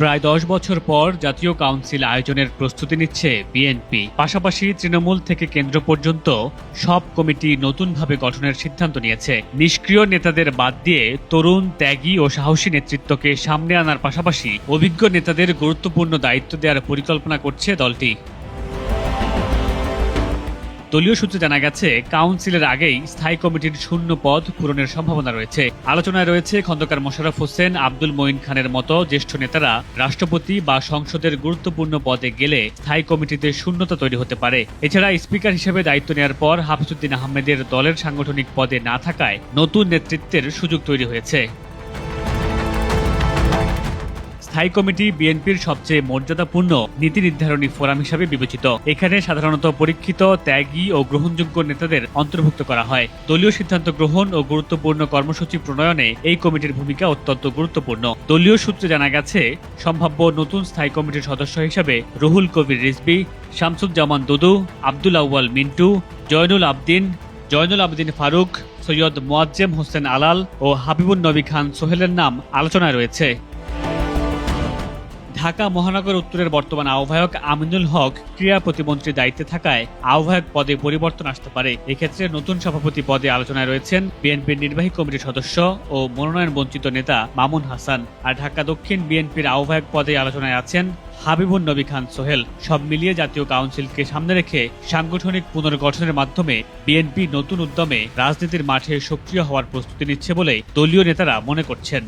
প্রায় ১০ বছর পর জাতীয় কাউন্সিল আয়োজনের প্রস্তুতি নিচ্ছে বিএনপি। পাশাপাশি তৃণমূল থেকে কেন্দ্র পর্যন্ত সব কমিটি নতুনভাবে গঠনের সিদ্ধান্ত নিয়েছে। নিষ্ক্রিয় নেতাদের বাদ দিয়ে তরুণ, ত্যাগী ও সাহসী নেতৃত্বকে সামনে আনার পাশাপাশি অভিজ্ঞ নেতাদের গুরুত্বপূর্ণ দায়িত্ব দেওয়ার পরিকল্পনা করছে দলটি। দলীয় সূত্রে জানা গেছে, কাউন্সিলের আগেই স্থায়ী কমিটির শূন্য পদ পূরণের সম্ভাবনা রয়েছে। আলোচনায় রয়েছে খন্দকার মোশাররফ হোসেন, আব্দুল মঈন খানের মতো জ্যেষ্ঠ নেতারা রাষ্ট্রপতি বা সংসদের গুরুত্বপূর্ণ পদে গেলে স্থায়ী কমিটিতে শূন্যতা তৈরি হতে পারে। এছাড়া স্পিকার হিসেবে দায়িত্ব নেওয়ার পর হাফিজউদ্দিন আহমেদের দলের সাংগঠনিক পদে না থাকায় নতুন নেতৃত্বের সুযোগ তৈরি হয়েছে। স্থায়ী কমিটি বিএনপির সবচেয়ে মর্যাদাপূর্ণ নীতি নির্ধারণী ফোরাম হিসাবে বিবেচিত। এখানে সাধারণত পরীক্ষিত, ত্যাগী ও গ্রহণযোগ্য নেতাদের অন্তর্ভুক্ত করা হয়। দলীয় সিদ্ধান্ত গ্রহণ ও গুরুত্বপূর্ণ কর্মসূচি প্রণয়নে এই কমিটির ভূমিকা অত্যন্ত গুরুত্বপূর্ণ। দলীয় সূত্রে জানা গেছে, সম্ভাব্য নতুন স্থায়ী কমিটির সদস্য হিসেবে রুহুল কবির রিজভী, শামসুজ্জামান দুদু, আব্দুল আউয়াল মিন্টু, জয়নুল আবদিন ফারুক, সৈয়দ মোয়াজ্জেম হোসেন আলাল ও হাবিবুন নবী খান সোহেলের নাম আলোচনায় রয়েছে। ঢাকা মহানগর উত্তরের বর্তমান আহ্বায়ক আমিনুল হক ক্রীড়া প্রতিমন্ত্রীর দায়িত্বে থাকায় আহ্বায়ক পদে পরিবর্তন আসতে পারে। এক্ষেত্রে নতুন সভাপতি পদে আলোচনায় রয়েছেন বিএনপির নির্বাহী কমিটির সদস্য ও মনোনয়ন বঞ্চিত নেতা মামুন হাসান। আর ঢাকা দক্ষিণ বিএনপির আহ্বায়ক পদে আলোচনায় আছেন হাবিবুন নবী খান সোহেল। সব মিলিয়ে জাতীয় কাউন্সিলকে সামনে রেখে সাংগঠনিক পুনর্গঠনের মাধ্যমে বিএনপি নতুন উদ্যমে রাজনীতির মাঠে সক্রিয় হওয়ার প্রস্তুতি নিচ্ছে বলে দলীয় নেতারা মনে করছেন।